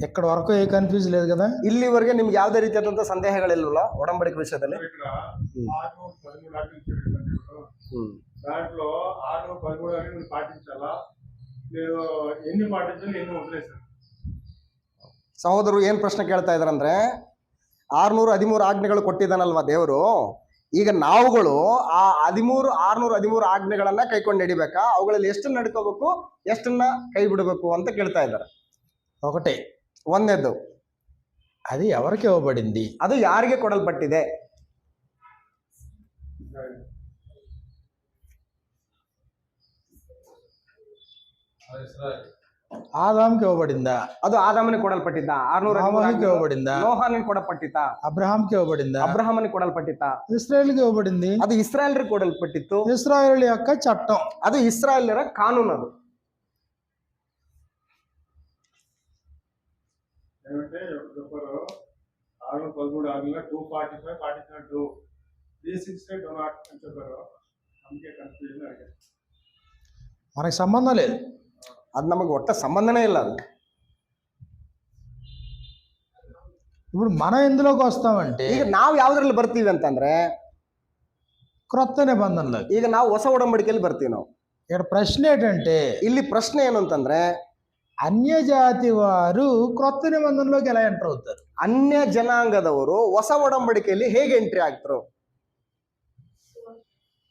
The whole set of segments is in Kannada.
ఇక్కడ వరకు ఏ కన్ఫ్యూజ్ లేదు కదా. ಇಲ್ಲಿವರೆಗೆ ನಿಮ್ಗೆ ಯಾವುದೇ ರೀತಿಯಾದಂತ ಸಂದೇಹಗಳಿಲ್ವಲ್ಲ ಒಡಂಬಡಿಕೆ ವಿಷಯದಲ್ಲಿ? దాంట్లో 6:13 పాటించాలా లేదు ఎన్ని పాటించాలి ఎన్ని వదిలేసారు? ಸಹೋದರರು ಏನ್ ಪ್ರಶ್ನೆ ಕೇಳ್ತಾ ಇದಾರಂದ್ರೆ 613 ಆಜ್ಞೆಗಳು ಕೊಟ್ಟಿದ್ದಾನಲ್ವಾ ದೇವರು, ಈಗ ನಾವುಗಳು ಆ 613 ಆಜ್ಞೆಗಳನ್ನ ಕೈಕೊಂಡು ನಡಿಬೇಕಾ, ಅವುಗಳಲ್ಲಿ ಎಷ್ಟನ್ನ ನಡ್ಕೋಬೇಕು ಎಷ್ಟನ್ನ ಕೈ ಬಿಡಬೇಕು ಅಂತ ಕೇಳ್ತಾ ಇದ್ದಾರೆ. ఒకటే, ಒಂದನೇದ್ದು అది ఎవరికి ఇవ్వబడింది, ಅದು ಯಾರಿಗೆ ಕೊಡಲ್ಪಟ್ಟಿದೆ? ఆదాంకి ఇవ్వబడిందా, ಅದು ಆದಾಮನಿಗೆ ಕೊಡಲ್ಪಟ್ಟಿದ್ದ. 613 ఇవ్వబడిందా, ನೋಹನಿಗೆ ಕೊಡಲ್ಪಟ್ಟಿತ್ತ. అబ్రహాంకి ఇవ్వబడిందా, ಅಬ್ರಹಾಮನಿಗೆ ಕೊಡಲ್ಪಟ್ಟಿತ್ತ. ఇశ్రాయేలుకి ఇవ్వబడింది. ಅದು ಇಸ್ರಾಯೇಲರಿಗೆ ಕೊಡಲ್ಪಟ್ಟಿತ್ತು. ఇశ్రాయేలు యొక్క చట్టం, ಅದು ಇಸ್ರಾಯೇಲರ ಕಾನೂನು. ಅದು ఏమంటే చెప్పారు 6:13 ఆజ్ఞలో 245 పాటించినట్టు 360 డో నాట్ అని చెప్పారు. అందుకే కన్ఫ్యూజన్ అడిగారు. మనకి సంబంధం లేదు, ಅದು ನಮಗೆ ಒಟ್ಟ ಸಂಬಂಧನೇ ಇಲ್ಲ. ಅದು ఇప్పుడు మనం ఎందులోకి వస్తామంటే ಈಗ ನಾವು ಯಾವ್ದ್ರಲ್ಲಿ ಬರ್ತೀವಿ ಅಂತಂದ್ರೆ క్రొత్త నిబంధనలో. ಈಗ ನಾವು ಹೊಸ ಒಡಂಬಡಿಕೆಯಲ್ಲಿ ಬರ್ತೀವಿ. ನಾವು ఇక్కడ ప్రశ్న ఏంటంటే, ಇಲ್ಲಿ ಪ್ರಶ್ನೆ ಏನು ಅಂತಂದ್ರೆ అన్య జాతి వారు క్రొత్త నిబంధనలోకి ఎలా ఎంటర్ అవుతారు? ಅನ್ಯ ಜನಾಂಗದವರು ಹೊಸ ಒಡಂಬಡಿಕೆಯಲ್ಲಿ ಹೇಗೆ ಎಂಟ್ರಿ ಆಗ್ತಾರೆ?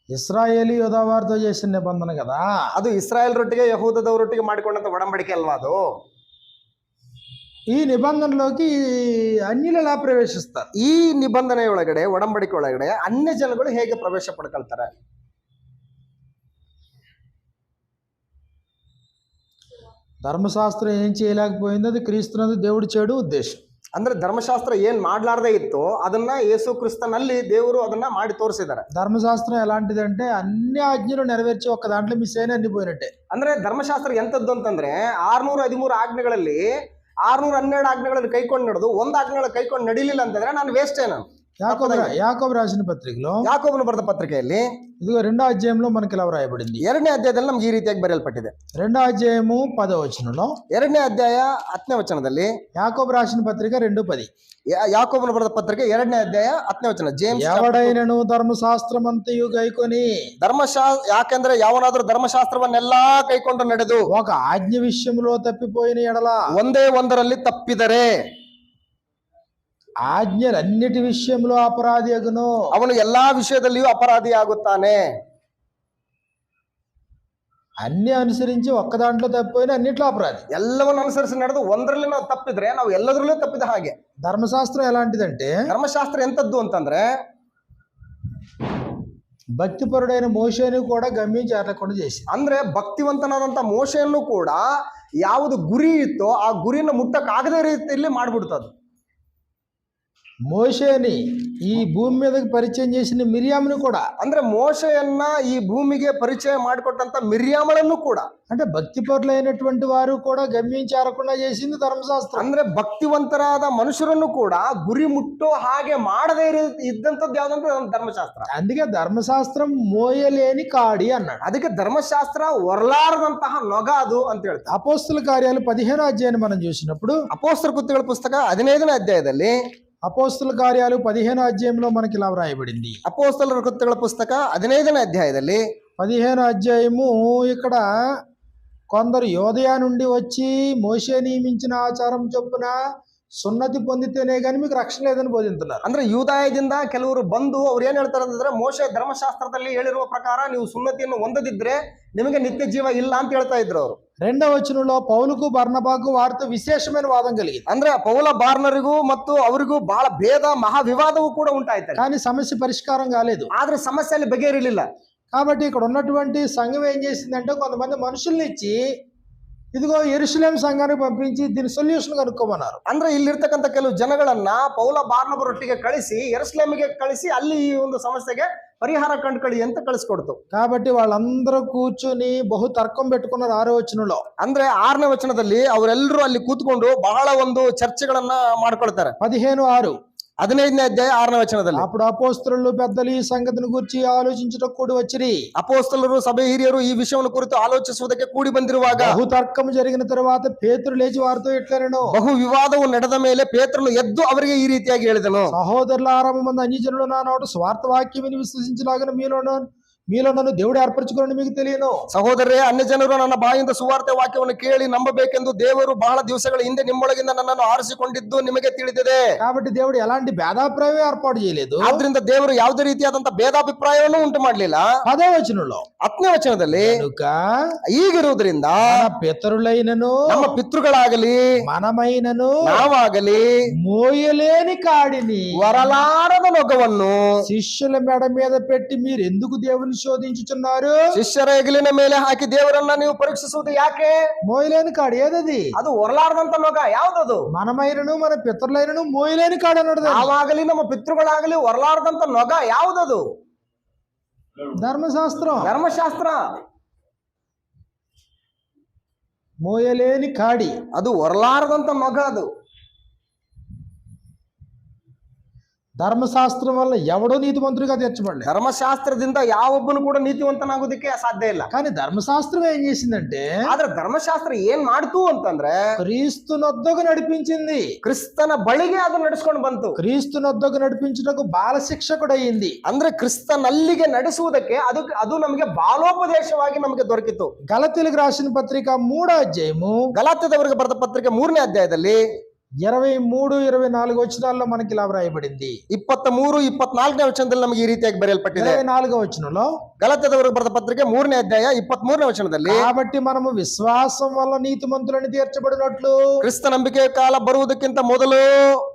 ఇశ్రాయేలు యూదా వారితో చేసిన నిబంధన కదా. ಅದು ಇಸ್ರಾಯೇಲ್ ರೊಟ್ಟಿಗೆ ಯಹೂದದವರೊಟ್ಟಿಗೆ ಮಾಡಿಕೊಂಡಂತ ಒಡಂಬಡಿಕೆ ಅಲ್ವಾ ಅದು? ఈ నిబంధనలోకి అన్యులు ఎలా ప్రవేశిస్తారు? ಈ ನಿಬಂಧನೆ ಒಳಗಡೆ ಒಡಂಬಡಿಕೆ ಒಳಗಡೆ ಅನ್ಯ ಜನಗಳು ಹೇಗೆ ಪ್ರವೇಶ ಪಡ್ಕೊಳ್ತಾರೆ? ధర్మశాస్త్రం ఏం చేయలేకపోయింది, అది క్రీస్తునందు దేవుడి చెడు ఉద్దేశం. ಅಂದ್ರೆ ಧರ್ಮಶಾಸ್ತ್ರ ಏನ್ ಮಾಡ್ಲಾರ್ದೇ ಇತ್ತು ಅದನ್ನ ಯೇಸು ಕ್ರಿಸ್ತನಲ್ಲಿ ದೇವರು ಅದನ್ನ ಮಾಡಿ ತೋರಿಸಿದ್ದಾರೆ. ధర్మశాస్త్రం ఎలాంటిదంటే అన్ని ఆజ్ఞలు నెరవేర్చి ఒక్క దాంట్లో మిస్ అయినా అన్ని పోయినట్టే. ಅಂದ್ರೆ ಧರ್ಮಶಾಸ್ತ್ರ ಎಂತದ್ದು ಅಂತಂದ್ರೆ 613 ಆಜ್ಞೆಗಳಲ್ಲಿ 612 ಆಜ್ಞೆಗಳನ್ನು ಕೈಕೊಂಡು ನಡೆದು ಒಂದು ಆಜ್ಞೆಗಳ ಕೈಕೊಂಡು ನಡಿಲಿಲ್ಲ ಅಂತಂದ್ರೆ ನಾನು ವೇಸ್ಟೇ. ನಾನು యాకోబు రాసిన పత్రికలో, ಯಾಕೋಬನು ಬರೆದ ಪತ್ರಿಕೆಯಲ್ಲಿ ఇదిగో 2వ అధ్యాయంలో మనకి ఇలా వ్రాయబడింది. 2ನೇ ಅಧ್ಯಾಯದಲ್ಲಿ ನಮ್ಗೆ ಈ ರೀತಿಯಾಗಿ ಬರೆಯಲ್ಪಟ್ಟಿದೆ. 2వ అధ్యాయము 10వ వచనంలో, 2ನೇ ಅಧ್ಯಾಯ 10ನೇ ವಚನದಲ್ಲಿ, యాకోబు రాసిన పత్రిక 2:10, ಯಾಕೋಬನು ಬರೆದ ಪತ್ರಿಕೆ 2ನೇ ಅಧ್ಯಾಯ 10ನೇ ವಚನ. ಜೇಮ್ಸ್ ఎవడైనను ధర్మశాస్త్రమంతయు గైకొని, ಯಾಕಂದ್ರೆ ಯಾವನಾದ್ರೂ ಧರ್ಮಶಾಸ್ತ್ರವನ್ನೆಲ್ಲಾ ಕೈಕೊಂಡು ನಡೆದು ఒక ఆజ్ఞ విషయంలో తప్పిపోయిన ఎడల, ಒಂದೇ ಒಂದರಲ್ಲಿ ತಪ್ಪಿದರೆ ఆజ్ఞలన్నిటి విషయంలో అపరాధి అగును, ಅವನು ಎಲ್ಲಾ ವಿಷಯದಲ್ಲಿಯೂ ಅಪರಾಧಿ ಆಗುತ್ತಾನೆ. అన్ని అనుసరించి ఒక్క దాంట్లో తప్పిపోయిన అన్నిట్లో అపరాధి. ಎಲ್ಲವನ್ನು ಅನುಸರಿಸಿ ನಡೆದು ಒಂದರಲ್ಲಿ ನಾವು ತಪ್ಪಿದ್ರೆ ನಾವು ಎಲ್ಲದರಲ್ಲೂ ತಪ್ಪಿದ ಹಾಗೆ. ధర్మశాస్త్రం ఎలాంటిదంటే, ಧರ್ಮಶಾಸ್ತ್ರ ಎಂತದ್ದು ಅಂತಂದ್ರೆ భక్తిపరుడైన మోషేని కూడా గమ్యం చేరకుండా చేసి, ಅಂದ್ರೆ ಭಕ್ತಿವಂತನಾದಂತ ಮೋಶೆಯನ್ನು ಕೂಡ ಯಾವುದು ಗುರಿ ಇತ್ತೋ ಆ ಗುರಿಯನ್ನು ಮುಟ್ಟಕ್ಕಾಗದೇ ರೀತಿಯಲ್ಲಿ ಮಾಡ್ಬಿಡ್ತದು. మోషేని ఈ భూమి మీదకి పరిచయం చేసిన మిరియాముని కూడా, ಅಂದ್ರೆ మోషೆಯನ್ನ ಈ ಭೂಮಿಗೆ ಪರಿಚಯ ಮಾಡಿಕೊಟ್ಟಂತ ಮಿರ್ಯಾಮಳನ್ನು ಕೂಡ, అంటే భక్తిపరులైనటువంటి వారు కూడా గమ్యం చేరకుండా చేసింది ధర్మశాస్త్రం. ಅಂದ್ರೆ ಭಕ್ತಿವಂತರಾದ ಮನುಷ್ಯರನ್ನು ಕೂಡ ಗುರಿ ಮುಟ್ಟೋ ಹಾಗೆ ಮಾಡದೇ ಇದ್ದಂಥದ್ದು ಯಾವ್ದಂತ ಧರ್ಮಶಾಸ್ತ್ರ. అందుకే ధర్మశాస్త్రం మోయలేని కాడి అన్నాడు. ಅದಕ್ಕೆ ಧರ್ಮಶಾಸ್ತ್ರ ಹೊರಲಾರದಂತಹ ನೊಗ ಅದು ಅಂತ ಹೇಳ್ತಾರೆ. అపోస్తుల కార్యాలు 15వ అధ్యాయాన్ని మనం చూసినప్పుడు, ಅಪೊಸ್ತಲ ಕೃತ್ಯಗಳ ಪುಸ್ತಕ 15ನೇ ಅಧ್ಯಾಯದಲ್ಲಿ, అపోస్తుల కార్యాలు 15వ అధ్యాయంలో మనకి ఇలా వ్రాయబడింది. ಅಪೊಸ್ತಲರ ಕೃತ್ಯಗಳ ಪುಸ್ತಕ 15ನೇ అధ్యాయದಲ್ಲಿ 15వ అధ్యాయము, ఇక్కడ కొందరు యోదయ నుండి వచ్చి మోషే నియమించిన ఆచారం చొప్పున సున్నతి పొందితేనే గాని మీకు రక్షణ లేదని బోధిస్తున్నారు. ಅಂದ್ರೆ ಯೂದಾಯದಿಂದ ಕೆಲವರು ಬಂದು ಅವ್ರು ಏನ್ ಹೇಳ್ತಾರೆ ಅಂತಂದ್ರೆ ಮೋಶೆ ಧರ್ಮಶಾಸ್ತ್ರದಲ್ಲಿ ಹೇಳಿರುವ ಪ್ರಕಾರ ನೀವು ಸುನ್ನತಿಯನ್ನು ಹೊಂದದಿದ್ರೆ ನಿಮಗೆ ನಿತ್ಯ ಜೀವ ಇಲ್ಲ ಅಂತ ಹೇಳ್ತಾ ಇದ್ರು ಅವರು. 2వ వచనంలో పౌలుకు బర్నబాకు వారితో విశేషమైన వాదం కలిగింది. ಅಂದ್ರೆ ಪೌಲ ಬಾರ್ನರಿಗೂ ಮತ್ತು ಅವರಿಗೂ ಬಹಳ ಭೇದ ಮಹಾ ವಿವಾದವೂ ಕೂಡ ಉಂಟಾಯ್ತು. కానీ సమస్య పరిష్కారం కాలేదు. ಆದ್ರೆ ಸಮಸ್ಯೆಯಲ್ಲಿ ಬಗೆಹರಿಲಿಲ್ಲ. కాబట్టి ఇక్కడ ఉన్నటువంటి సంఘం ఏం చేసిందంటే, కొంతమంది మనుషుల్ని ఇచ్చి ఇదిగో యెరూషలేము సంఘానికి పంపించి దీని సొల్యూషన్ కనుక్కోమన్నారు. ಅಂದ್ರೆ ಇಲ್ಲಿರ್ತಕ್ಕಂಥ ಕೆಲವು ಜನಗಳನ್ನ ಪೌಲ ಬಾರ್ನಬರೊಟ್ಟಿಗೆ ಕಳಿಸಿ ಯೆರೂಸಲೇಮಿಗೆ ಕಳಿಸಿ ಅಲ್ಲಿ ಈ ಒಂದು ಸಮಸ್ಯೆಗೆ ಪರಿಹಾರ ಕಂಡುಕೊಳ್ಳಿ ಅಂತ ಕಳಿಸ್ಕೊಡ್ತು. కాబట్టి వాళ్ళందరూ కూర్చుని బహు తర్కం పెట్టుకున్నారు 6వ వచనంలో. ಅಂದ್ರೆ 6ನೇ ವಚನದಲ್ಲಿ ಅವರೆಲ್ಲರೂ ಅಲ್ಲಿ ಕೂತ್ಕೊಂಡು ಬಹಳ ಒಂದು ಚರ್ಚೆಗಳನ್ನ ಮಾಡ್ಕೊಳ್ತಾರೆ. 15:6 15ನೇ ಅಧ್ಯಾಯ 6ನೇ ವಚನದಲ್ಲಿ. అప్పుడు అపోస్తలులు పెద్దలు ఈ సంగతిని గురించి ఆలోచించుటకు కూడి వచ్చిరి. ಅಪೊಸ್ತಲರು ಸಭೆ ಹಿರಿಯರು ಈ ವಿಷಯವನ್ನು ಕುರಿತು ಆಲೋಚಿಸುವುದಕ್ಕೆ ಕೂಡಿ ಬಂದಿರುವಾಗ బహుతర్కము జరిగిన తర్వాత పేతురు లేచి వారితో ఇట్లనెను, ಬಹು ವಿವಾದವು ನಡೆದ ಮೇಲೆ ಪೇತ್ರನು ಎದ್ದು ಅವರಿಗೆ ಈ ರೀತಿಯಾಗಿ ಹೇಳಿದನು, సహోదరుల ఆరంభమంది అన్యజనులు నా నోట స్వార్థ వాక్యం విశ్వసించలాగన మీలో నన్ను దేవుడు ఏర్పరచుకోండి మీకు తెలియను. ಸಹೋದರರೇ, ಅನ್ಯ ಜನರು ನನ್ನ ಬಾಯಿಂದ ಸುವಾರ್ತೆ ವಾಕ್ಯವನ್ನು ಕೇಳಿ ನಂಬಬೇಕೆಂದು ದೇವರು ಬಹಳ ದಿವಸಗಳ ಹಿಂದೆ ನಿಮ್ಮೊಳಗಿಂದ ನನ್ನನ್ನು ಆರಿಸಿಕೊಂಡಿದ್ದು ನಿಮಗೆ ತಿಳಿದಿದೆ. కాబట్టి దేవుడు ఎలాంటి భేదాభిప్రాయం ఏర్పాటు చేయలేదు. ಆದ್ರಿಂದ ದೇವರು ಯಾವುದೇ ರೀತಿಯಾದಂತ ಭೇದಾಭಿಪ್ರಾಯವನ್ನು ಉಂಟು ಮಾಡಲಿಲ್ಲ. 10వ వచనంలో 10ನೇ ವಚನದಲ್ಲಿ కనుక ಈಗಿರುವುದರಿಂದ మన పితరులైనను ನಮ್ಮ ಪಿತೃಗಳಾಗಲಿ మనమైనను ನಾವಾಗಲಿ మోయలేని కాడిని ವರಲಾರದ ನೊಗವನ್ನು శిష్యుల మెడ మీద పెట్టి మీరు ఎందుకు దేవుని శోధించుచున్నారు? ಶಿಷ್ಯರ ಹೆಗಲಿನ ಮೇಲೆ ಹಾಕಿ ದೇವರನ್ನ ನೀವು ಪರೀಕ್ಷಿಸುವುದು ಯಾಕೆ? మోయలేని కాడు ఏదది? ಅದು ಹೊರಲಾರದಂತ ನೊಗ ಯಾವ್ದದು? మనమైనను మన పితరులైనను మోయలేని కాడు అన్నాడు. ನಾವಾಗಲಿ ನಮ್ಮ ಪಿತೃಗಳಾಗಲಿ ಹೊರಲಾರದಂತ ನೊಗ ಯಾವ್ದದು? ధర్మశాస్త్రం. ಧರ್ಮಶಾಸ್ತ್ರ. మోయలేని కాడి, ಅದು ಹೊರಲಾರದಂತ ನೊಗ. ಅದು ధర్మశాస్త్రం వల్ల ఎవడో నీతిమంతుడిగా తీర్చబడలేదు. ಧರ್ಮಶಾಸ್ತ್ರದಿಂದ ಯಾವೊಬ್ಬನು ಕೂಡ ನೀತಿವಂತನಾಗೋದಕ್ಕೆ ಸಾಧ್ಯ ಇಲ್ಲ. కానీ ధర్మశాస్త్రం ఏం చేసిందంటే ಆದ್ರೆ ಧರ್ಮಶಾಸ್ತ್ರ ಏನ್ ಮಾಡ್ತು ಅಂತಂದ್ರೆ క్రీస్తునొద్దకు నడిపించింది. ಕ್ರಿಸ್ತನ ಬಳಿಗೆ ಅದು ನಡೆಸ್ಕೊಂಡು ಬಂತು. క్రీస్తునొద్దకు నడిపించుటకు బాల శిక్షకుడయింది. ಅಂದ್ರೆ ಕ್ರಿಸ್ತನಲ್ಲಿಗೆ ನಡೆಸುವುದಕ್ಕೆ ಅದು ನಮಗೆ ಬಾಲೋಪದೇಶವಾಗಿ ನಮಗೆ ದೊರಕಿತು. గలతీయులకు రాసిన పత్రిక 3వ అధ్యాయము ಗಲಾತ್ಯದವರಿಗೆ ಬರೆದ ಪತ್ರಿಕೆ 3ನೇ ಅಧ್ಯಾಯದಲ್ಲಿ 23-24 వచనాల్లో మనకి ఇలా వ్రాయబడింది. 23-24ನೇ ವಚನದಲ್ಲಿ ನಮಗೆ ಈ ರೀತಿಯಾಗಿ ಬರೆಯಲ್ಪಟ್ಟಿದೆ. 24వ వచనంలో ಗಲಾತ್ಯದವರಿಗೆ ಬರೆದ ಪತ್ರಿಕೆ 3ನೇ ಅಧ್ಯಾಯ 23ನೇ ವಚನದಲ್ಲಿ, కాబట్టి మనము విశ్వాసం వల్ల నీతిమంతులని తీర్చబడినట్లు ಕ್ರಿಸ್ತ ನಂಬಿಕೆಯ ಕಾಲ ಬರುವುದಕ್ಕಿಂತ ಮೊದಲು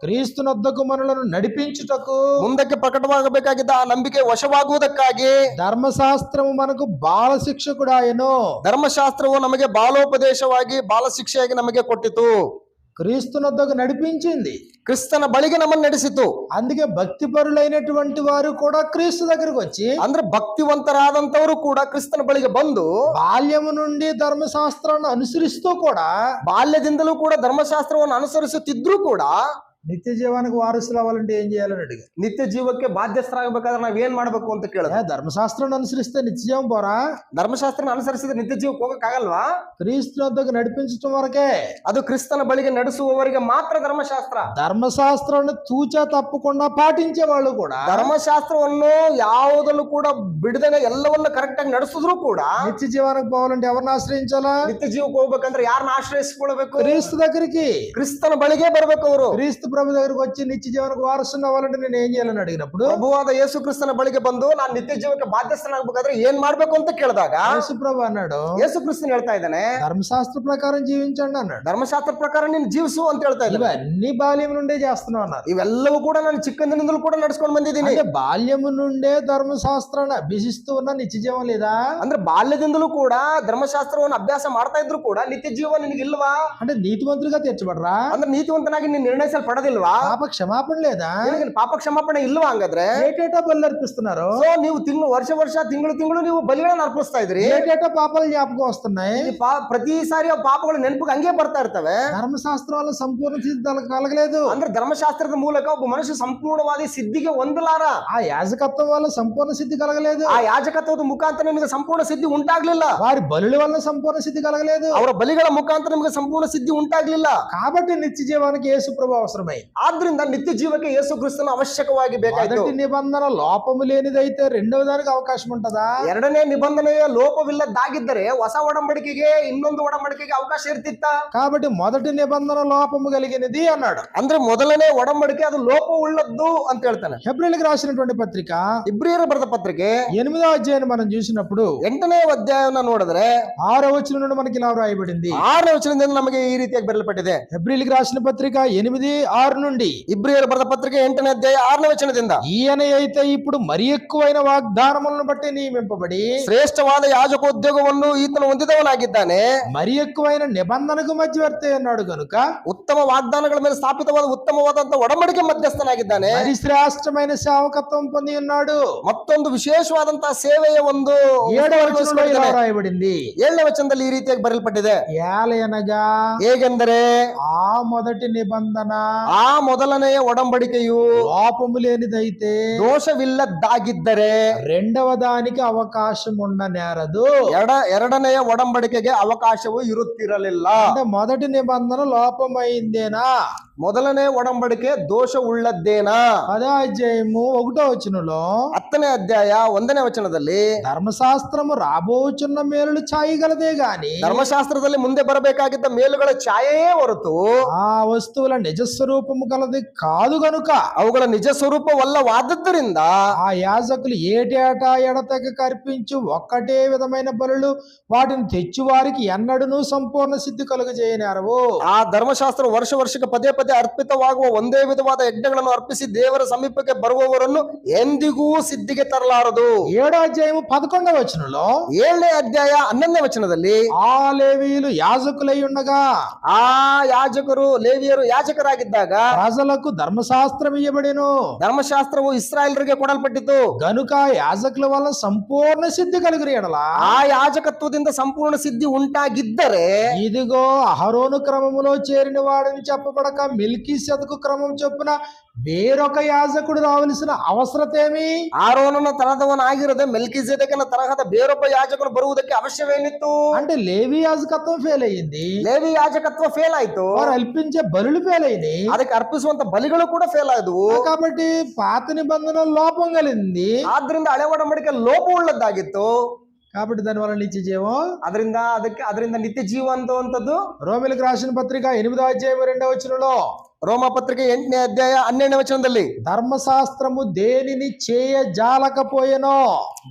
క్రీస్తునొద్దకు మనలను నడిపించుటకు ಮುಂದಕ್ಕೆ ಪ್ರಕಟವಾಗಬೇಕಾಗಿದ್ದ ಆ ನಂಬಿಕೆ ವಶವಾಗುವುದಕ್ಕಾಗಿ ధర్మశాస్త్రము మనకు బాల శిక్షకుడాయను. ಧರ್ಮಶಾಸ್ತ್ರವು ನಮಗೆ ಬಾಲೋಪದೇಶವಾಗಿ ಬಾಲ ಶಿಕ್ಷೆಯಾಗಿ ನಮಗೆ ಕೊಟ್ಟಿತು. క్రీస్తునొద్దకు నడిపించింది. ಕ್ರಿಸ್ತನ ಬಳಿಗೆ ನಮ್ಮನ್ನು ನಡೆಸಿತು. అందుకే భక్తి పరులైనటువంటి వారు కూడా క్రీస్తు దగ్గరకు వచ్చి, ಅಂದ್ರೆ ಭಕ್ತಿವಂತರಾದಂತವರು ಕೂಡ ಕ್ರಿಸ್ತನ ಬಳಿಗೆ ಬಂದು బాల్యము నుండి ధర్మశాస్త్రాన్ని అనుసరిస్తూ కూడా ಬಾಲ್ಯದಿಂದಲೂ ಕೂಡ ಧರ್ಮಶಾಸ್ತ್ರವನ್ನು ಅನುಸರಿಸುತ್ತಿದ್ರು ಕೂಡ నిత్య జీవానికి వారసులు అవ్వాలంటే ఏం చేయాలని అడిగారు. ನಿತ್ಯ ಜೀವಕ್ಕೆ ಬಾಧ್ಯಸ್ಥರಾಗಬೇಕಾದ್ರೆ ನಾವ್ ಏನ್ ಮಾಡ್ಬೇಕು ಅಂತ ಕೇಳಿದ್ರೆ, ధర్మశాస్త్రాన్ని అనుసరిస్తే నిత్య జీవం పోరా? ಧರ್ಮಶಾಸ್ತ್ರ ಅನುಸರಿಸಿದ್ರೆ ನಿತ್ಯ ಜೀವಕ್ಕೆ ಹೋಗಕ್ಕಾಗಲ್ವಾ? క్రీస్తునొద్దకు నడిపించడం వరకే. ಅದು ಕ್ರಿಸ್ತನ ಬಳಿಗೆ ನಡೆಸುವವರಿಗೆ ಮಾತ್ರ ಧರ್ಮಶಾಸ್ತ್ರ. ధర్మశాస్త్రాన్ని తూచా తప్పకుండా పాటించే వాళ్ళు కూడా ಧರ್ಮಶಾಸ್ತ್ರವನ್ನು ಯಾವುದನ್ನು ಕೂಡ ಬಿಡದೇನೆ ಎಲ್ಲವನ್ನ ಕರೆಕ್ಟ್ ಆಗಿ ನಡೆಸಿದ್ರು ಕೂಡ నిత్య జీవానికి పోవాలంటే ఎవరిని ఆశ్రయించాలా? ನಿತ್ಯ ಜೀವಕ್ಕೆ ಹೋಗ್ಬೇಕಂದ್ರೆ ಯಾರನ್ನ ಆಶ್ರಯಿಸಿಕೊಳ್ಬೇಕು? క్రీస్తు దగ్గరికి. ಕ್ರಿಸ್ತನ ಬಳಿಗೆ ಬರ್ಬೇಕು ಅವರು. క్రీస్తు ప్రభు దగ్గరకు వచ్చి నిత్య జీవానికి వారసుని అవ్వాలంటే నేను ఏం చేయాలని అడిగినప్పుడు, ಪ್ರಭುವಾದ ಯೇಸು ಕ್ರಿಸ್ತನ ಬಳಿಗೆ ಬಂದು ನಾನು ನಿತ್ಯ ಜೀವಕ್ಕೆ ಬಾಧ್ಯಸ್ಥನಾಗಬೇಕಾದ್ರೆ ಏನ್ ಮಾಡ್ಬೇಕು ಅಂತ ಕೇಳಿದಾಗ యేసు ప్రభు అన్నాడు, ಯೇಸು ಕ್ರಿಸ್ತನ್ ಹೇಳ್ತಾ ಇದ್ದಾನೆ, ధర్మశాస్త్ర ప్రకారం జీవించండి అన్నాడు. ಧರ್ಮಶಾಸ್ತ್ರ ಪ್ರಕಾರ ನೀನು ಜೀವಿಸು ಅಂತ ಹೇಳ್ತಾ ಇದ್ದಾನೆ. ఇవన్నీ బాల్యం నుండే చేస్తున్నావు అన్నారు. ಇವೆಲ್ಲವೂ ಕೂಡ ನಾನು ಚಿಕ್ಕಂದಿನಿಂದಲೂ ಕೂಡ ನಡ್ಸ್ಕೊಂಡು ಬಂದಿದ್ದೀನಿ. అంటే బాల్యము నుండే ధర్మశాస్త్రాన్ని అభ్యసిస్తూ ఉన్న నిత్య జీవం లేదా? ಅಂದ್ರೆ ಬಾಲ್ಯದಿಂದಲೂ ಕೂಡ ಧರ್ಮಶಾಸ್ತ್ರವನ್ನು ಅಭ್ಯಾಸ ಮಾಡ್ತಾ ಇದ್ರು ಕೂಡ ನಿತ್ಯ ಜೀವ ನಿನಗಿಲ್ವಾ? అంటే నీతిమంతులుగా తీర్చబడరా? ಅಂದ್ರೆ ನೀತಿವಂತನಾಗಿ ನೀನು ನಿರ್ಣಯಿಸಲ್ಪಡೋದಿಲ್ವಾ? పాప క్షమాపణ లేదా? ನಿನಗೆ ಪಾಪ ಕ್ಷಮಾಪಣೆ ಇಲ್ವಾ? ಹಂಗಾದ್ರೆ ఏటేటా బలి అర్పిస్తున్నారు. ಸೊ ನೀವು ವರ್ಷ ತಿಂಗಳು ನೀವು ಬಲಿಗಳನ್ನ ಅರ್ಪಿಸ್ತಾ ಇದ್ರಿ. ఏటేటా పాపాలు జ్ఞాపకం వస్తున్నాయి. ಪ್ರತಿ ಸಾರಿ ಆ ಪಾಪಗಳು ನೆನಪಿಗೆ ಹಂಗೆ ಬರ್ತಾ ಇರ್ತವೆ. ధర్మశాస్త్రం వల్ల సంపూర్ణ సిద్ధి కలగలేదు. ಅಂದ್ರೆ ಧರ್ಮಶಾಸ್ತ್ರದ ಮೂಲಕ ಒಬ್ಬ ಮನುಷ್ಯ ಸಂಪೂರ್ಣವಾದ ಸಿದ್ಧಿಗೆ ಹೊಂದಲಾರ. ఆ యాజకత్వం వల్ల సంపూర్ణ సిద్ధి కలగలేదు. ಆ ಯಾಜಕತ್ವದ ಮುಖಾಂತರ ನಿಮಗೆ ಸಂಪೂರ್ಣ ಸಿದ್ಧಿ ಉಂಟಾಗ್ಲಿಲ್ಲ. వారి బలుల వల్ల సంపూర్ణ సిద్ధి కలగలేదు. ಅವರ ಬಲಿಗಳ ಮುಖಾಂತರ ನಿಮಗೆ ಸಂಪೂರ್ಣ ಸಿದ್ಧಿ ಉಂಟಾಗ್ಲಿಲ್ಲ. కాబట్టి నిత్య జీవానికి యేసు ప్రభు అవసరమై, ಆದ್ರಿಂದ ನಿತ್ಯ ಜೀವಕ್ಕೆ ಯೇಸು ಕ್ರಿಸ್ತನ ಅವಶ್ಯಕವಾಗಿ ಬೇಕಾಯ್ತು. మొదటి నిబంధన లోపము లేనిదైతే రెండవ దానికి అవకాశం ఉంటదా? ಎರಡನೇ ನಿಬಂಧನೆಯ ಲೋಪವಿಲ್ಲದಾಗಿದ್ದರೆ ಹೊಸ ಒಡಂಬಡಿಕೆಗೆ ಇನ್ನೊಂದು ಒಡಂಬಡಿಕೆಗೆ ಅವಕಾಶ ಇರ್ತಿತ್ತ. కాబట్టి మొదటి నిబంధన లోపము కలిగినది అన్నాడు. ಅಂದ್ರೆ ಮೊದಲನೇ ಒಡಂಬಡಿಕೆ ಅದು ಲೋಪವುಳ್ಳದ್ದು ಅಂತ ಹೇಳ್ತಾನೆ. హెబ్రీయులకు రాసినటువంటి పత్రిక ಇಬ್ರಿಯರ ಬರೆದ ಪತ್ರಿಕೆ 8వ అధ్యాయాన్ని మనం చూసినప్పుడు 8ನೇ ಅಧ್ಯಾಯವನ್ನು ನೋಡಿದ್ರೆ 6వ వచనం నుండి మనకి ఇలా రాయబడింది. 6ನೇ ವಚನದಿಂದ ನಮಗೆ ಈ ರೀತಿಯಾಗಿ ಬರೆಯಲ್ಪಟ್ಟಿದೆ. హెబ్రీయులకు రాసిన పత్రిక 8:6 నుండి ಇಬ್ರಿಯರ ಬರೆದ ಪತ್ರಿಕೆ 8ನೇ ಅಧ್ಯಾಯ 6ನೇ ವಚನದಿಂದ, ఈయన అయితే ఇప్పుడు మరి ఎక్కువైన వాగ్దానములను బట్టి నియమింపబడి ಶ್ರೇಷ್ಠವಾದ ಯಾಜಕೋದ್ಯೋಗವನ್ನು ಈತನು ಹೊಂದಿದವನಾಗಿದ್ದಾನೆ. మరి ఎక్కువైన నిబంధనకు మధ్యవర్తి అన్నాడు కనుక ಉತ್ತಮ ವಾಗ್ದಾನಗಳ ಮೇಲೆ ಸ್ಥಾಪಿತವಾದ ಉತ್ತಮವಾದಂತಹ ಒಡಂಬಡಿಕೆ ಮಧ್ಯಸ್ಥನಾಗಿದ್ದಾನೆ. మరి శ్రేష్టమైన సేవకత్వం పొంది ఉన్నాడు. ಮತ್ತೊಂದು ವಿಶೇಷವಾದಂತಹ ಸೇವೆಯ ಒಂದು 7వ వచనంలో ఇలా రాయబడింది. 7ನೇ ವಚನದಲ್ಲಿ ಈ ರೀತಿಯಾಗಿ ಬರೆಯಲ್ಪಟ್ಟಿದೆ. ఏలయనగా ಹೇಗೆಂದರೆ ఆ మొదటి నిబంధన ಆ ಆ ಮೊದಲನೆಯ ಒಡಂಬಡಿಕೆಯು లోపము లేనిదైతే ದೋಷವಿಲ್ಲದ್ದಾಗಿದ್ದರೆ రెండవ దానికి అవకాశం ఉండనేరదు. ಎರಡನೆಯ ಒಡಂಬಡಿಕೆಗೆ ಅವಕಾಶವು ಇರುತ್ತಿರಲಿಲ್ಲ. అంటే మొదటి నిబంధన లోపమైందేనా? ಮೊದಲನೇ ಒಡಂಬಡಿಕೆ ದೋಷ ಉಳ್ಳದ್ದೇನಾ? 10వ అధ్యాయము 1వ వచనంలో 10ನೇ ಅಧ್ಯಾಯ 1ನೇ ವಚನದಲ್ಲಿ ధర్మశాస్త్రము రాబోచున్న మేలులు ఛాయగలదే గాని ಧರ್ಮಶಾಸ್ತ್ರದಲ್ಲಿ ಮುಂದೆ ಬರಬೇಕಾಗಿದ್ದ ಮೇಲುಗಳ ಛಾಯೆಯೇ ಹೊರತು ఆ వస్తువుల నిజ స్వరూపము గలది కాదు గనుక ಅವುಗಳ ನಿಜ ಸ್ವರೂಪವಲ್ಲವಾದದ್ದರಿಂದ ఆ యాజకులు ఏటేటా ఎడతెగ కర్పించు ఒక్కటే విధమైన బలులు వాటిని తెచ్చు వారికి ఎన్నడూనూ సంపూర్ణ సిద్ధి కలుగజేయనేరవు. ಆ ಧರ್ಮಶಾಸ್ತ್ರ ವರ್ಷಕ್ಕೆ ಪದೇ ಪದೇ ಅರ್ಪಿತವಾಗುವ ಒಂದೇ ವಿಧವಾದ ಯಜ್ಞಗಳನ್ನು ಅರ್ಪಿಸಿ ದೇವರ ಸಮೀಪಕ್ಕೆ ಬರುವವರನ್ನು ಎಂದಿಗೂ ಸಿದ್ಧಿಗೆ ತರಲಾರದು. 7వ అధ్యాయము 11వ వచనంలో 7ನೇ ಅಧ್ಯಾಯ 11ನೇ ವಚನದಲ್ಲಿ ఆ లేవీయులు యాజకులై ఉండగా ಆ ಯಾಜಕರು ಲೇವಿಯರು ಯಾಜಕರಾಗಿದ್ದಾಗ ప్రజలకు ధర్మశాస్త్రం ఇయ్యబడెను. ಧರ್ಮಶಾಸ್ತ್ರವು ಇಸ್ರಾಯೇಲರಿಗೆ ಕೊಡಲ್ಪಟ್ಟಿತು. గనుక యాజకుల వల్ల సంపూర్ణ సిద్ధి కలిగిన ఎడల ಆ ಯಾಜಕತ್ವದಿಂದ ಸಂಪೂರ್ಣ ಸಿದ್ಧಿ ಉಂಟಾಗಿದ್ದರೆ ఇదిగో అహరోను క్రమములో చేరిన వాడని చెప్పబడక మిల్కీసెదకు క్రమం చొప్పున వేరొక యాజకుడు రావలసిన ಅವಶ್ಯಕತೆమి? ಆರೋನನ ತರಹದವನಾಗಿರದೆ ಮೆಲ್ಕಿಜೆದೆಕನ ತರಹದ ಬೇರೊಬ್ಬ ಯಾಜಕನು ಬರುವುದಕ್ಕೆ ಅವಶ್ಯವೇನಿತ್ತು? అంటే లేవి యాజకత్వం ఫెయిల్ అయ్యింది, ಲೇವಿ ಯಾಜಕತ್ವ ಫೇಲ್ ಆಯ್ತು, వారు అల్పించే బలులు ఫెయిల్ అయినాయి. ಅದಕ್ಕೆ ಅರ್ಪಿಸುವಂತ ಬಲಿಗಳು ಕೂಡ ಫೇಲ್ ಆದವು. కాబట్టి పాత నిబంధన లోపం కలిగింది. ಆದ್ರಿಂದ ಹಳೆ ಒಡಂಬಡಿಕೆ ಲೋಪವುಳ್ಳದ್ದಾಗಿತ್ತು. కాబట్టి దాని వల్ల నిత్య జీవం. ಅದರಿಂದ ನಿತ್ಯ ಜೀವ ಅಂತದ್ದು రోమిలకు రాసిన పత్రిక 8వ అధ్యాయం 2వ వచనంలో ರೋಮ ಪತ್ರಿಕೆ 8ನೇ ಅಧ್ಯಾಯ 12ನೇ ವಚನದಲ್ಲಿ ధర్మశాస్త్రము దేనిని చేయజాలకపోయెనో,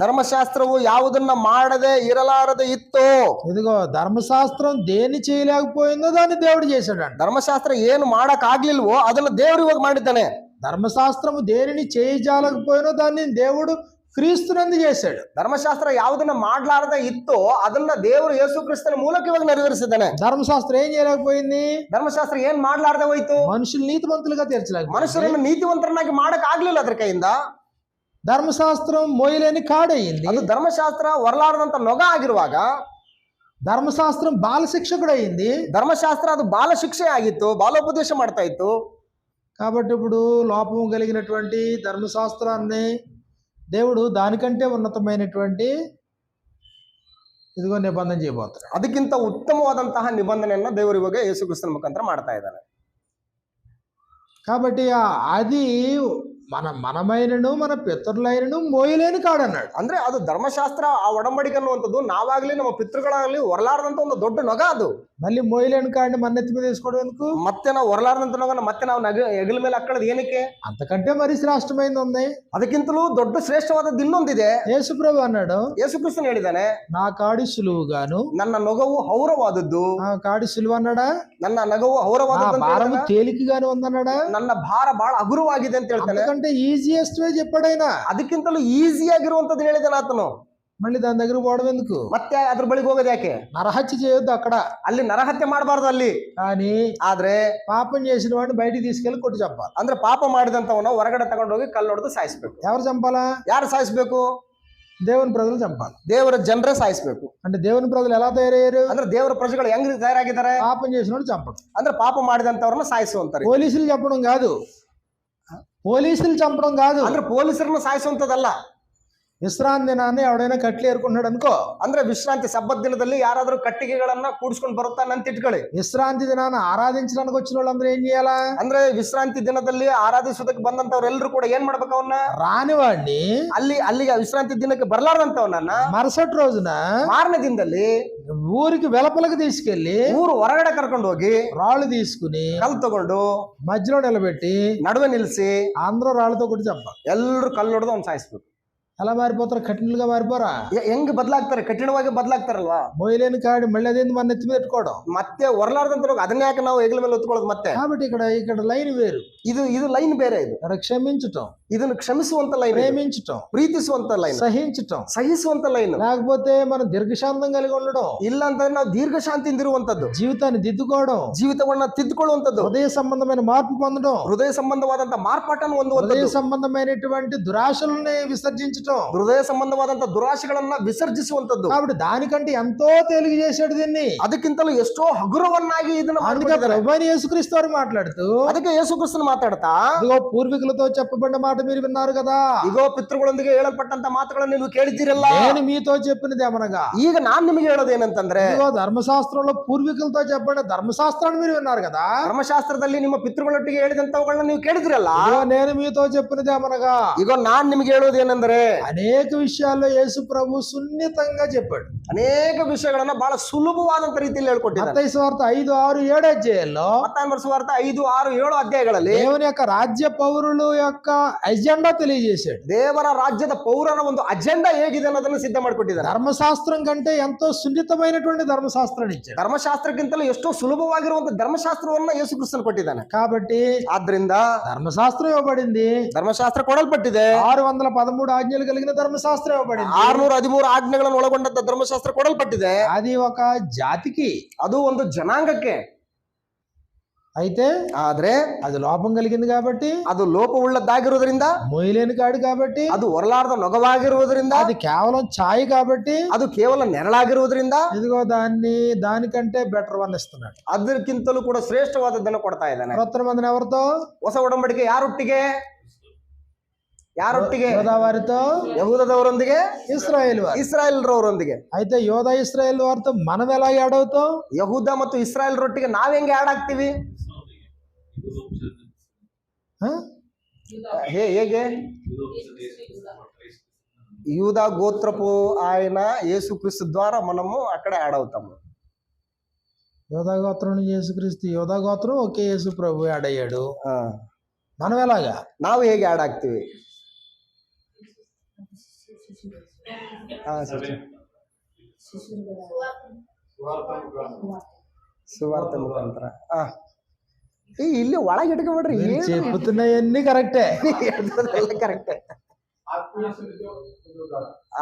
ಧರ್ಮಶಾಸ್ತ್ರವು ಯಾವುದನ್ನ ಮಾಡದೆ ಇರಲಾರದೆ ಇತ್ತು. ఇదిగో ధర్మశాస్త్రం దేన్ని చేయలేకపోయిందో దాన్ని దేవుడు చేశాడంట. ಧರ್ಮಶಾಸ್ತ್ರ ಏನು ಮಾಡಕ್ ಆಗ್ಲಿಲ್ವೋ ಅದನ್ನ ದೇವರು ಇವಾಗ ಮಾಡಿದ್ದಾನೆ. ధర్మశాస్త్రము దేనిని చేయజాలకపోయినో దాన్ని దేవుడు క్రీస్తునందు చేశాడు. ಧರ್ಮಶಾಸ್ತ್ರ ಯಾವುದನ್ನ ಮಾಡ್ಲಾರದೆ ಇತ್ತು ಅದನ್ನ ದೇವರು ಯೇಸು ಕ್ರಿಸ್ತನ ಮೂಲಕ ಇವಾಗ ನೆರವೇರಿಸಿದ್ದಾನೆ. ధర్మశాస్త్రం ఏం చేయలేకపోయింది? ಧರ್ಮಶಾಸ್ತ್ರ ಏನ್ ಮಾಡ್ಲಾರದೆ ಹೋಯ್ತು? మనుషులు నీతిమంతులుగా తీర్చలేకపోయింది. ಮನುಷ್ಯರನ್ನು ನೀತಿವಂತರನ್ನಾಗಿ ಮಾಡಕ್ ಆಗ್ಲಿಲ್ಲ ಅದ್ರ ಕೈಯಿಂದ. ధర్మశాస్త్రం మోయలేని కాడయింది. ಅದು ಧರ್ಮಶಾಸ್ತ್ರ ಹೊರಲಾರದಂತ ನೊಗ ಆಗಿರುವಾಗ ధర్మశాస్త్రం బాల శిక్షకుడు అయింది. ಧರ್ಮಶಾಸ್ತ್ರ ಅದು ಬಾಲ ಶಿಕ್ಷೆ ಆಗಿತ್ತು, ಬಾಲೋಪದೇಶ ಮಾಡ್ತಾ ಇತ್ತು. కాబట్టి ఇప్పుడు లోపం కలిగినటువంటి ధర్మశాస్త్రాన్ని దేవుడు దానికంటే ఉన్నతమైనటువంటి ఇదిగో నిబంధన చేయబోతున్నాడు. ಅದಕ್ಕಿಂತ ಉತ್ತಮವಾದಂತಹ ನಿಬಂಧನೆಯನ್ನ ದೇವರು ಇವಾಗ ಯೇಸು ಕ್ರಿಸ್ತನ ಮುಖಾಂತರ ಮಾಡ್ತಾ ಇದ್ದಾನೆ. కాబట్టి అది మనమైనను మన పితరులైనను మోయలేని కాడన్నాడు. ಅಂದ್ರೆ ಅದು ಧರ್ಮಶಾಸ್ತ್ರ ಆ ಒಡಂಬಡಿಕೆ ಅನ್ನುವಂಥದ್ದು ನಾವಾಗ್ಲಿ ನಮ್ಮ ಪಿತೃಗಳಾಗ್ಲಿ ಹೊರಲಾರದಂತ ಒಂದು ದೊಡ್ಡ ನೊಗ. ಅದು మళ్ళీ మోయలేని కాడిని మన నెత్తి మీద వేసుకోవడం ఎందుకు? ಮತ್ತೆ ನಾವು ಹೊರಲಾರದಂತ ನೊಗನ ಮತ್ತೆ ನಾವು ಹೆಗಲ ಮೇಲೆ ಹಾಕೊಳ್ಳೋದು ಏನಕ್ಕೆ? అంతకంటే మరి శ్రేష్టమైనది ఉంది. ಅದಕ್ಕಿಂತಲೂ ದೊಡ್ಡ ಶ್ರೇಷ್ಠವಾದದ್ದು ಇನ್ನೊಂದಿದೆ. యేసుప్రభు అన్నాడు, ಯೇಸು ಕ್ರಿಸ್ತನ್ ಹೇಳಿದ್ದಾನೆ, నా కాడి సులువుగాను ನನ್ನ ನೊಗವು ಹೌರವಾದದ್ದು. ఆ కాడి సులువు అన్నాడా? ನನ್ನ నగವು ಹೌರವಾದದ್ದು. భారము తేలికగాను ఉందన్నాడా? ನನ್ನ ಭಾರ ಬಹಳ ಹಗುರವಾಗಿದೆ ಅಂತ ಹೇಳ್ತಾನೆ. అంటే ఈజియెస్ట్ వే చెప్పాడైనా. ಅದಕ್ಕಿಂತಲೂ ಈಸಿ ಆಗಿರುವಂತದ್ದು ಹೇಳಿದಾನೆ ಆತನು. మళ్ళీ దాని దగ్గర పోవడం ఎందుకు? ಮತ್ತೆ ಅದ್ರ ಬಳಿಗೆ ಹೋಗೋದು ಯಾಕೆ? నరహత్య చేయొద్దు అక్కడ, ಅಲ್ಲಿ ನರಹತ್ಯೆ ಮಾಡಬಾರ್ದು ಅಲ್ಲಿ. కానీ ಆದ್ರೆ పాపం చేసిన వాడిని బయటికి తీసుకెళ్లి కొట్టి చంపాలి. ಅಂದ್ರೆ ಪಾಪ ಮಾಡಿದಂತವನ್ನ ಹೊರಗಡೆ ತಗೊಂಡೋಗಿ ಕಲ್ಲೊಡೆದು ಸಾಯಿಸ್ಬೇಕು. ఎవరు చంపాలా? ಯಾರು ಸಾಯಿಸ್ಬೇಕು? దేవుని ప్రజలు చంపాలి. ದೇವರ ಜನರೇ ಸಾಯಿಸ್ಬೇಕು. అంటే దేవుని ప్రజలు ఎలా తయారయ్యారు? ಅಂದ್ರೆ ದೇವರ ಪ್ರಜೆಗಳು ಹೆಂಗ್ ತಯಾರಾಗಿದ್ದಾರೆ? పాపం చేసిన వాడు చంపడం. ಅಂದ್ರೆ ಪಾಪ ಮಾಡಿದಂತವ್ರನ್ನ ಸಾಯಿಸುವಂತಾರೆ. పోలీసులు చంపడం కాదు, పోలీసులు చంపడం కాదు. ಅಂದ್ರೆ ಪೊಲೀಸರನ್ನ ಸಾಯಿಸುವಂತದಲ್ಲ. విశ్రాంతి దినాన్ని ఎవడైనా కట్లు ఏరుకున్నాడు అనుకో, ಅಂದ್ರೆ ವಿಶ್ರಾಂತಿ ಸಬ್ಬತ್ ದಿನದಲ್ಲಿ ಯಾರಾದ್ರೂ ಕಟ್ಟಿಗೆಗಳನ್ನ ಕೂಡ್ಸ್ಕೊಂಡು ಬರುತ್ತಾನಂತ ಇಟ್ಕೊಳ್ಳಿ. విశ్రాంతి దినాన్ని ఆరాధించడానికి వచ్చిన వాళ్ళందరూ ఏం చేయాలా? ಅಂದ್ರೆ ವಿಶ್ರಾಂತಿ ದಿನದಲ್ಲಿ ಆರಾಧಿಸೋದಕ್ಕೆ ಬಂದಂತವ್ರೆಲ್ಲರೂ ಕೂಡ ಏನ್ ಮಾಡ್ಬೇಕು? ಅವನ್ನ రాని వాడిని ಅಲ್ಲಿಗೆ ವಿಶ್ರಾಂತಿ ದಿನಕ್ಕೆ ಬರ್ಲಾರ್ದಂತವನ್ನ మరుసటి రోజున ಮಾರನೇ ದಿನದಲ್ಲಿ ఊరికి వెలపలకు తీసుకెళ్లి ಊರು ಹೊರಗಡೆ ಕರ್ಕೊಂಡು ಹೋಗಿ రాళ్ళు తీసుకుని ಕಲ್ಲು ತಗೊಂಡು మధ్యలో నిలబెట్టి ನಡುವೆ ನಿಲ್ಸಿ అందరూ రాళ్ళతో కొట్టి చంపాలి. ಎಲ್ಲರೂ ಕಲ್ಲು ಹೊಡೆದು ಅವ್ನು ಸಾಯಿಸ್ಬೇಕು. ఎలా మారిపోతారు? కఠినలుగా మారిపోరా? ಹೆಂಗ್ ಬದಲಾಗ್ತಾರೆ? ಕಠಿಣವಾಗಿ ಬದಲಾಗ್ತಾರಲ್ವಾ? మోయలేని కాడి మళ్ళీ అదేంది మన నెత్తి మీద పెట్టుకోవడం. ಮತ್ತೆ ಹೊರಲಾರ್ದಂತ ಅದನ್ನ ಯಾಕೆ ನಾವು ಹೆಗಲ ಮೇಲೆ ಹೊತ್ಕೊಳ್ಳೋದು? ಮತ್ತೆ కాబట్టి ఇక్కడ లైన్ వేరు, ಇದು ಲೈನ್ ಬೇರೆ. ಇದು ఇక్కడ క్షమించటం, ಇದನ್ನು ಕ್ಷಮಿಸುವಂತ ಲೈನ್, ప్రేమించటం, ಪ್ರೀತಿಸುವಂತ ಲೈನ್, సహించటం, ಸಹಿಸುವಂತ ಲೈನ್. లేకపోతే మనం దీర్ఘశాంతం కలిగి ఉండడం, ಇಲ್ಲ ಅಂತಂದ್ರೆ ನಾವು ದೀರ್ಘ ಶಾಂತಿಯಿಂದ ಇರುವಂತದ್ದು, జీవితాన్ని దిద్దుకోవడం, ಜೀವಿತವನ್ನ ತಿದ್ದುಕೊಳ್ಳುವಂತದ್ದು, హృదయ సంబంధమైన మార్పు పొందడం, ಹೃದಯ ಸಂಬಂಧವಾದಂತ ಮಾರ್ಪಾಟನ್ನು ಹೊಂದುವಂತದ್ದು, హృదయ సంబంధమైనటువంటి దురాశల్ని విసర్జించటం, విసర్జించడం. ಹೃದಯ ಸಂಬಂಧವಾದಂತ ದುರಾಶೆಗಳನ್ನ ವಿಸರ್ಜಿಸುವಂತದ್ದು. కాబట్టి దానికంటే ఎంతో తేలిక చేశాడు దీన్ని. ಅದಕ್ಕಿಂತಲೂ ಎಷ್ಟೋ ಹಗುರವನ್ನಾಗಿ ಇದನ್ನ అందుకే ప్రభువైన యేసుక్రీస్తు వారు మాట్లాడుతూ, ಅದಕ್ಕೆ ಯೇಸು ಕ್ರಿಸ್ತನು ಮಾತಾಡ್ತಾ, ఇదిగో పూర్వీకులతో చెప్పబడిన మాట మీరు విన్నారు కదా, ಇಗೋ ಪಿತೃಗಳೊಂದಿಗೆ ಹೇಳಲ್ಪಟ್ಟಂತ ಮಾತುಗಳನ್ನು ನೀವು ಕೇಳಿದ್ದೀರಲ್ಲ. నేను మీతో చెప్పినది ఏమనగా, ಈಗ ನಾನ್ ನಿಮಗೆ ಹೇಳೋದೇನಂತಂದ್ರೆ, ఇదిగో ధర్మశాస్త్రంలో పూర్వీకులతో చెప్పబడిన ధర్మశాస్త్రాన్ని మీరు విన్నారు కదా, ಧರ್ಮಶಾಸ್ತ್ರದಲ್ಲಿ ನಿಮ್ಮ ಪಿತೃಗಳೊಟ್ಟಿಗೆ ಹೇಳಿದಂತವುಗಳನ್ನ ನೀವು ಕೇಳಿದಿರಲ್ಲ. ఇదిగో నేను మీతో చెప్పినది ఏమనగా, ಈಗ ನಾನ್ ನಿಮಗೆ ಹೇಳೋದೇನೆಂದ್ರೆ, అనేక విషయాల్లో యేసు ప్రభు సున్నితంగా చెప్పాడు. ಅನೇಕ ವಿಷಯಗಳನ್ನ ಬಹಳ ಸುಲಭವಾದಂತ ರೀತಿಯಲ್ಲಿ ಹೇಳ್ಕೊಟ್ಟಿದ್ದಾರೆ. మత్తయి సువార్త 5, 6, 7 అధ్యాయాల్లో ಮತ್ತಾಯನ ಬರೆಸುವಾರ್ಥ 5, 6, 7 ಅಧ್ಯಾಯಗಳಲ್ಲಿ దేవుని యొక్క రాజ్య పౌరుల యొక్క ఎజెండా తెలియజేశాడు. ದೇವರ ರಾಜ್ಯದ ಪೌರನ ಒಂದು ಅಜೆಂಡಾ ಹೇಗಿದೆ ಅನ್ನೋದನ್ನ ಸಿದ್ಧ ಮಾಡಿಕೊಟ್ಟಿದ್ದಾರೆ. ధర్మశాస్త్రం కంటే ఎంతో సున్నితమైనటువంటి ధర్మశాస్త్రాన్ని ఇచ్చాడు. ಧರ್ಮಶಾಸ್ತ್ರಕ್ಕಿಂತಲೂ ಎಷ್ಟೋ ಸುಲಭವಾಗಿರುವಂತ ಧರ್ಮಶಾಸ್ತ್ರವನ್ನ ಯೇಸು ಕ್ರಿಸ್ತನು ಕೊಟ್ಟಿದ್ದಾನೆ. కాబట్టి ಆದ್ರಿಂದ ధర్మశాస్త్రం ఇవ్వబడింది, ಧರ್ಮಶಾಸ್ತ್ರ ಕೊಡಲ್ಪಟ್ಟಿದೆ. 613 ఆజ్ఞలు కలిగిన ధర్మశాస్త్రం ఇవ్వబడింది. 613 ಆಜ್ಞೆಗಳನ್ನು ಒಳಗೊಂಡಂತ ಧರ್ಮಶಾಸ್ತ್ರ ಕೊಡಲ್ಪಟ್ಟಿದೆ. అది ఒక జాతికి, ಅದು ಒಂದು ಜನಾಂಗಕ್ಕೆ. అయితే ಆದ್ರೆ అది లోపం కలిగింది కాబట్టి, ಅದು ಲೋಪವುಳ್ಳದ್ದಾಗಿರುವುದರಿಂದ, మొయ్యలేని కాడు కాబట్టి, ಅದು ಹೊರಲಾರದ ನೊಗವಾಗಿರುವುದರಿಂದ, అది కేవలం ఛాయ్ కాబట్టి, ಅದು ಕೇವಲ ನೆರಳಾಗಿರುವುದರಿಂದ, ఇదిగో దానికంటే బెటర్ వన్ ఇస్తున్నాడు. ಅದಕ್ಕಿಂತಲೂ ಕೂಡ ಶ್ರೇಷ್ಠವಾದದ್ದನ್ನು ಕೊಡ್ತಾ ಇದ್ದಾನೆ. క్రొత్త నిబంధన ఎవరితో? ಹೊಸ ಒಡಂಬಡಿಕೆ ಯಾರೊಟ್ಟಿಗೆ? యోధావారితో, ಯಹೂದದವರೊಂದಿಗೆ, ఇశ్రాయేలు వారు. ಇಸ್ರಾಯೇಲ್ರವರೊಂದಿಗೆ. అయితే యోధా ఇశ్రాయేల్ వారితో మనం ఎలా యాడ్ అవుతాం? ಯಹೂದ ಮತ್ತು ಇಸ್ರಾಯೇಲ್ರೊಟ್ಟಿಗೆ ನಾವ್ ಹೆಂಗೆ ಆಡ್ ಆಗ್ತೀವಿ? ಹೇಗೆ? యూదా గోత్రపు ఆయన యేసుక్రీస్తు ద్వారా మనము అక్కడ యాడ్ అవుతాము. యోధా గోత్రం నుంచి యేసుక్రీస్తు, యోధా గోత్రం ఒకే యేసు ప్రభు యాడ్ అయ్యాడు. మనం ఎలాగా? ನಾವು ಹೇಗೆ యాడ్ ಆಗ್ತೀವಿ? ಸುವಾರ್ತೆ ಮುಖಾಂತರ. ಇಲ್ಲಿ ಒಳಗೆ ಇಟ್ಕೊಬಿಡ್ರಿ, చెప్తున్నాయన్నీ కరెక్టే, కరెక్టే.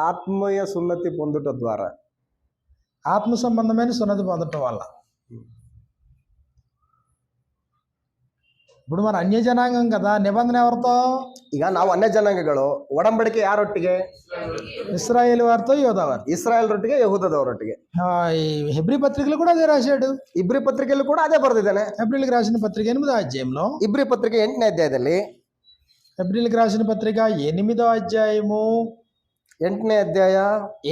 ఆత్మీయ సున్నతి పొందుట ద్వారా, ఆత్మ సంబంధమైన సున్నతి పొందటం వల్ల. ఇప్పుడు మన అన్య జనాంగం కదా, నిబంధన ఎవరితో? ಈಗ ನಾವು ಅನ್ಯ ಜನಾಂಗಗಳು, ಒಡಂಬಡಿಕೆ ಯಾರೊಟ್ಟಿಗೆ? ఇశ్రాయేలు వారితో, యోధా వారు. ಇಸ್ರಾಯೇಲ್ ರೊಟ್ಟಿಗೆ, ಯಹೂದದವರೊಟ್ಟಿಗೆ. ఈ హెబ్రీ పత్రికలు కూడా అదే రాశాడు. ಇಬ್ರಿ ಪತ್ರಿಕೆಯಲ್ಲೂ ಕೂಡ ಅದೇ ಬರೆದಿದ್ದಾನೆ. హెబ్రీలకు రాసిన పత్రిక 8వ అధ్యాయంలో, ಇಬ್ರಿ ಪತ್ರಿಕೆ 8ನೇ ಅಧ್ಯಾಯದಲ್ಲಿ, హెబ్రీలకు రాసిన పత్రిక 8వ అధ్యాయము 8ನೇ ಅಧ್ಯಾಯ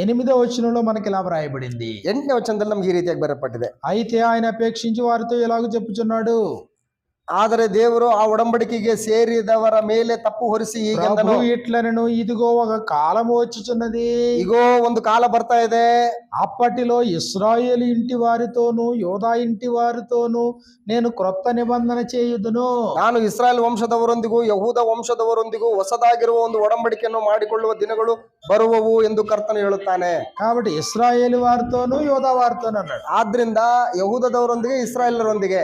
8వ వచనంలో మనకి ఇలా వ్రాయబడింది. 8ನೇ ವಚನದಲ್ಲಿ ನಮ್ಗೆ ಈ ರೀತಿಯಾಗಿ ಬರೆಯಲ್ಪಟ್ಟಿದೆ. అయితే ఆయన అపేక్షించి వారితో ఇలాగ చెప్పుచున్నాడు, ಆದರೆ ದೇವರು ಆ ಒಡಂಬಡಿಕೆಗೆ ಸೇರಿದವರ ಮೇಲೆ ತಪ್ಪು ಹೊರಿಸಿ ಹೀಗೆಂದನು, ప్రభు ఇట్లనెను, ఇదిగో ఒక కాలము వచ్చుచున్నది, ಇಗೋ ಒಂದು ಕಾಲ ಬರ್ತಾ ಇದೆ, అప్పటిలో ఇశ్రాయేలు ఇంటి వారితోను యోధా ఇంటి వారితోను నేను క్రొత్త నిబంధన చేయుదును. ನಾನು ಇಸ್ರಾಯೇಲ್ ವಂಶದವರೊಂದಿಗೂ ಯಹೂದ ವಂಶದವರೊಂದಿಗೂ ಹೊಸದಾಗಿರುವ ಒಂದು ಒಡಂಬಡಿಕೆಯನ್ನು ಮಾಡಿಕೊಳ್ಳುವ ದಿನಗಳು ಬರುವವು ಎಂದು ಕರ್ತನು ಹೇಳುತ್ತಾನೆ. కాబట్టి ఇశ్రాయేలు వారితోను యోధా వారితోను అన్నాడు. ಆದ್ರಿಂದ ಯಹೂದದವರೊಂದಿಗೆ, ಇಸ್ರಾಯೇಲರೊಂದಿಗೆ,